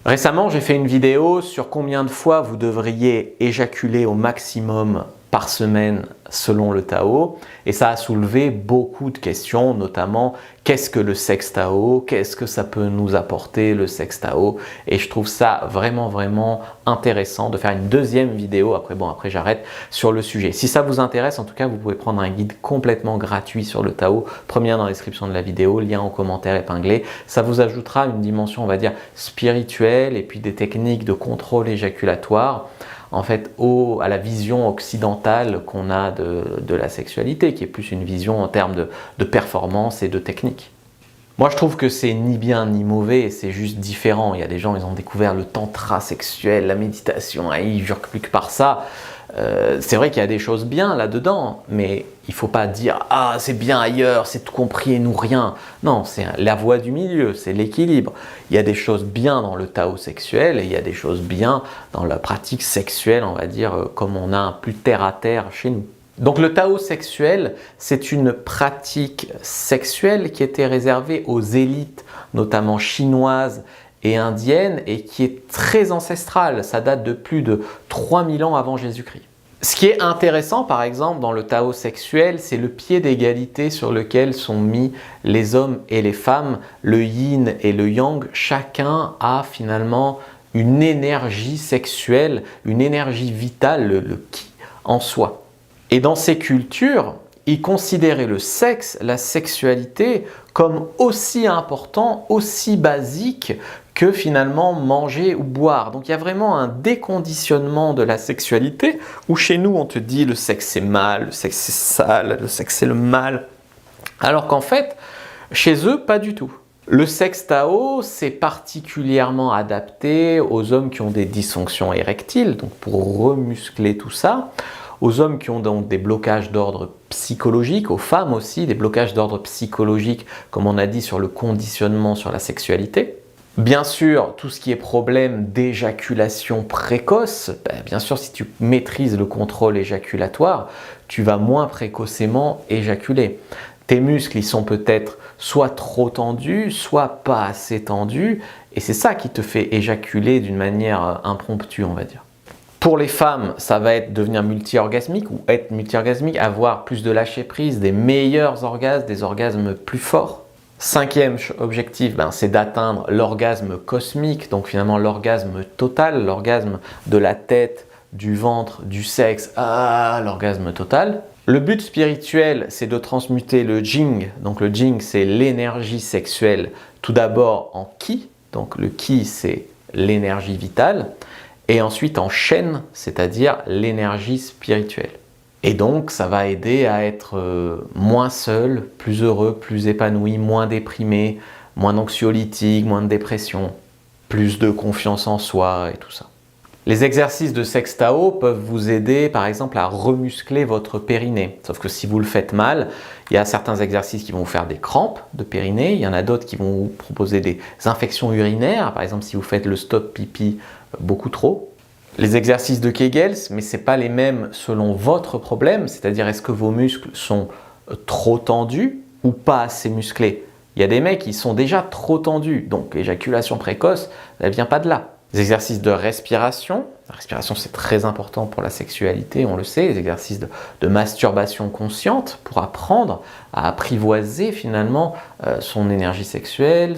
Récemment, j'ai fait une vidéo sur combien de fois vous devriez éjaculer au maximum par semaine selon le Tao, et ça a soulevé beaucoup de questions, notamment qu'est-ce que le sexe Tao, qu'est-ce que ça peut nous apporter le sexe Tao, et je trouve ça vraiment intéressant de faire une deuxième vidéo, après j'arrête, sur le sujet. Si ça vous intéresse, en tout cas, vous pouvez prendre un guide complètement gratuit sur le Tao, premier lien dans la description de la vidéo, lien en commentaire épinglé. Ça vous ajoutera une dimension, on va dire, spirituelle, et puis des techniques de contrôle éjaculatoire, en fait, à la vision occidentale qu'on a de la sexualité, qui est plus une vision en termes de performance et de technique. Moi, je trouve que c'est ni bien ni mauvais, c'est juste différent. Il y a des gens, ils ont découvert le tantra sexuel, la méditation, et ils jurent plus que par ça. C'est vrai qu'il y a des choses bien là-dedans, mais il ne faut pas dire « Ah, c'est bien ailleurs, c'est tout compris et nous rien ». Non, c'est la voie du milieu, c'est l'équilibre. Il y a des choses bien dans le Tao sexuel et il y a des choses bien dans la pratique sexuelle, on va dire, comme on a un plus terre-à-terre chez nous. Donc le Tao sexuel, c'est une pratique sexuelle qui était réservée aux élites, notamment chinoises et indienne, et qui est très ancestrale. Ça date de plus de 3000 ans avant Jésus-Christ. Ce qui est intéressant, par exemple, dans le Tao sexuel, c'est le pied d'égalité sur lequel sont mis les hommes et les femmes, le yin et le yang. Chacun a finalement une énergie sexuelle, une énergie vitale, le ki en soi. Et dans ces cultures, ils considéraient le sexe, la sexualité, comme aussi important, aussi basique que finalement manger ou boire. Donc il y a vraiment un déconditionnement de la sexualité où chez nous on te dit le sexe c'est mal, le sexe c'est sale, le sexe c'est le mal. Alors qu'en fait, chez eux, pas du tout. Le sexe Tao, c'est particulièrement adapté aux hommes qui ont des dysfonctions érectiles, donc pour remuscler tout ça, aux hommes qui ont donc des blocages d'ordre psychologique, aux femmes aussi, des blocages d'ordre psychologique, comme on a dit sur le conditionnement sur la sexualité. Bien sûr, tout ce qui est problème d'éjaculation précoce, bien sûr, si tu maîtrises le contrôle éjaculatoire, tu vas moins précocement éjaculer. Tes muscles, ils sont peut-être soit trop tendus, soit pas assez tendus, et c'est ça qui te fait éjaculer d'une manière impromptue, on va dire. Pour les femmes, ça va être devenir multi-orgasmique ou être multi-orgasmique, avoir plus de lâcher-prise, des meilleurs orgasmes, des orgasmes plus forts. Cinquième objectif, c'est d'atteindre l'orgasme cosmique, donc finalement l'orgasme total, l'orgasme de la tête, du ventre, du sexe, l'orgasme total. Le but spirituel, c'est de transmuter le Jing. Donc le Jing, c'est l'énergie sexuelle, tout d'abord en Qi. Donc le Qi, c'est l'énergie vitale. Et ensuite en Shen, c'est-à-dire l'énergie spirituelle. Et donc, ça va aider à être moins seul, plus heureux, plus épanoui, moins déprimé, moins anxiolytique, moins de dépression, plus de confiance en soi et tout ça. Les exercices de sexe Tao peuvent vous aider, par exemple, à remuscler votre périnée. Sauf que si vous le faites mal, il y a certains exercices qui vont vous faire des crampes de périnée, il y en a d'autres qui vont vous proposer des infections urinaires, par exemple si vous faites le stop pipi beaucoup trop. Les exercices de Kegels, mais ce n'est pas les mêmes selon votre problème, c'est-à-dire est-ce que vos muscles sont trop tendus ou pas assez musclés. Il y a des mecs qui sont déjà trop tendus, donc l'éjaculation précoce, elle ne vient pas de là. Les exercices de respiration, la respiration c'est très important pour la sexualité, on le sait, les exercices de masturbation consciente pour apprendre à apprivoiser finalement son énergie sexuelle,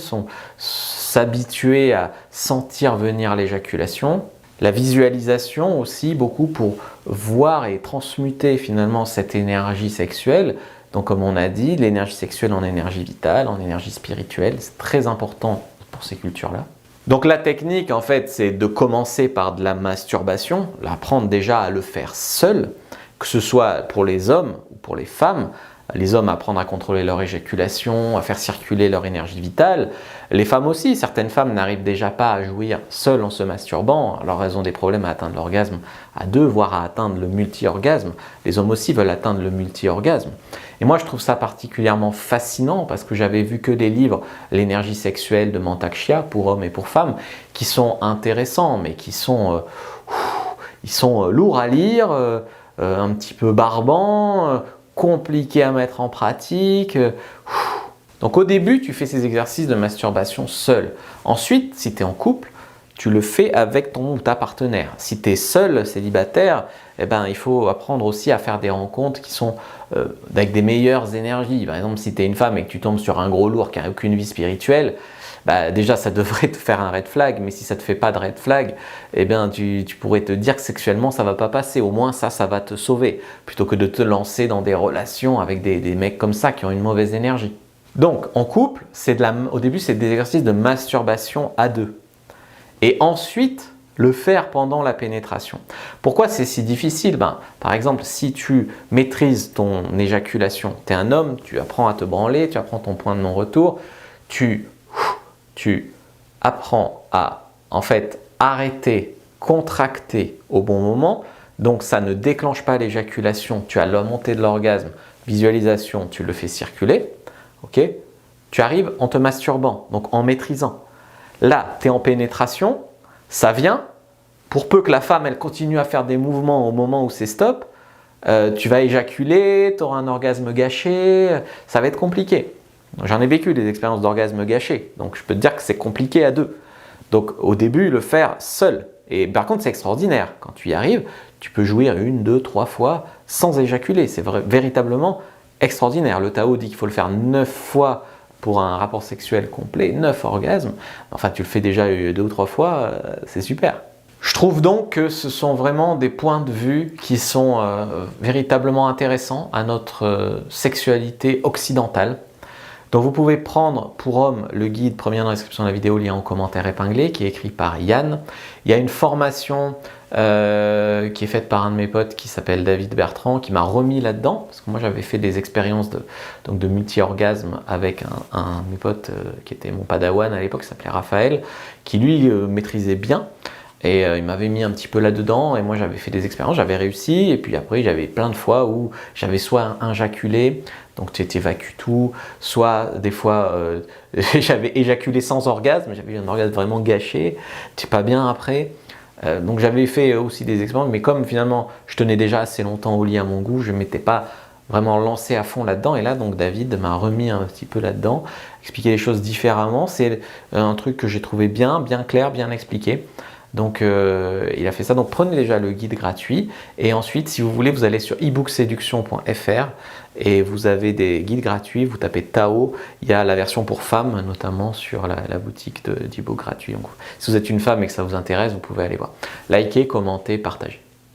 s'habituer à sentir venir l'éjaculation. La visualisation aussi, beaucoup pour voir et transmuter finalement cette énergie sexuelle. Donc comme on a dit, l'énergie sexuelle en énergie vitale, en énergie spirituelle, c'est très important pour ces cultures-là. Donc la technique en fait, c'est de commencer par de la masturbation, apprendre déjà à le faire seul, que ce soit pour les hommes ou pour les femmes. Les hommes apprendre à contrôler leur éjaculation, à faire circuler leur énergie vitale. Les femmes aussi, certaines femmes n'arrivent déjà pas à jouir seules en se masturbant, alors elles ont des problèmes à atteindre l'orgasme à deux, voire à atteindre le multi-orgasme. Les hommes aussi veulent atteindre le multi-orgasme. Et moi je trouve ça particulièrement fascinant parce que j'avais vu que des livres, l'énergie sexuelle de Mantak Chia pour hommes et pour femmes, qui sont intéressants, mais qui sont, lourds à lire, un petit peu barbants, compliqué à mettre en pratique. Donc au début, tu fais ces exercices de masturbation seul. Ensuite, si tu es en couple, tu le fais avec ton ou ta partenaire. Si tu es seul, célibataire, eh ben, il faut apprendre aussi à faire des rencontres qui sont avec des meilleures énergies. Par exemple, si tu es une femme et que tu tombes sur un gros lourd qui n'a aucune vie spirituelle, bah, déjà ça devrait te faire un red flag, mais si ça ne te fait pas de red flag, eh bien, tu pourrais te dire que sexuellement ça ne va pas passer. Au moins ça va te sauver, plutôt que de te lancer dans des relations avec des mecs comme ça qui ont une mauvaise énergie. Donc en couple, au début c'est des exercices de masturbation à deux. Et ensuite, le faire pendant la pénétration. Pourquoi c'est si difficile? Par exemple, si tu maîtrises ton éjaculation, tu es un homme, tu apprends à te branler, tu apprends ton point de non-retour, tu apprends à en fait arrêter, contracter au bon moment, donc ça ne déclenche pas l'éjaculation, tu as la montée de l'orgasme, visualisation, tu le fais circuler, ok? Tu arrives en te masturbant, donc en maîtrisant. Là, tu es en pénétration, ça vient, pour peu que la femme elle continue à faire des mouvements au moment où c'est stop, tu vas éjaculer, tu auras un orgasme gâché, ça va être compliqué. J'en ai vécu des expériences d'orgasme gâché, donc je peux te dire que c'est compliqué à deux. Donc au début, le faire seul. Et par contre, c'est extraordinaire. Quand tu y arrives, tu peux jouir 1, 2, 3 fois sans éjaculer. C'est véritablement extraordinaire. Le Tao dit qu'il faut le faire 9 fois pour un rapport sexuel complet, 9 orgasmes. Enfin, tu le fais déjà 2 ou 3 fois, c'est super. Je trouve donc que ce sont vraiment des points de vue qui sont véritablement intéressants à notre sexualité occidentale. Donc vous pouvez prendre pour homme le guide, premier dans la description de la vidéo, lien en commentaire épinglé, qui est écrit par Yann. Il y a une formation qui est faite par un de mes potes qui s'appelle David Bertrand, qui m'a remis là-dedans, parce que moi j'avais fait des expériences de multi-orgasme avec un de mes potes qui était mon padawan à l'époque, qui s'appelait Raphaël, qui lui maîtrisait bien. Et il m'avait mis un petit peu là-dedans et moi j'avais fait des expériences, j'avais réussi et puis après j'avais plein de fois où j'avais soit éjaculé, donc tu évacues tout, soit des fois j'avais éjaculé sans orgasme, j'avais eu un orgasme vraiment gâché, tu n'es pas bien après. Donc j'avais fait aussi des expériences, mais comme finalement je tenais déjà assez longtemps au lit à mon goût, je ne m'étais pas vraiment lancé à fond là-dedans et là donc David m'a remis un petit peu là-dedans, expliquer les choses différemment, c'est un truc que j'ai trouvé bien clair, bien expliqué. Donc il a fait ça, donc prenez déjà le guide gratuit et ensuite si vous voulez vous allez sur ebookseduction.fr et vous avez des guides gratuits, vous tapez Tao, il y a la version pour femmes notamment sur la boutique d'ebook gratuit. Donc si vous êtes une femme et que ça vous intéresse, vous pouvez aller voir. Likez, commentez, partagez.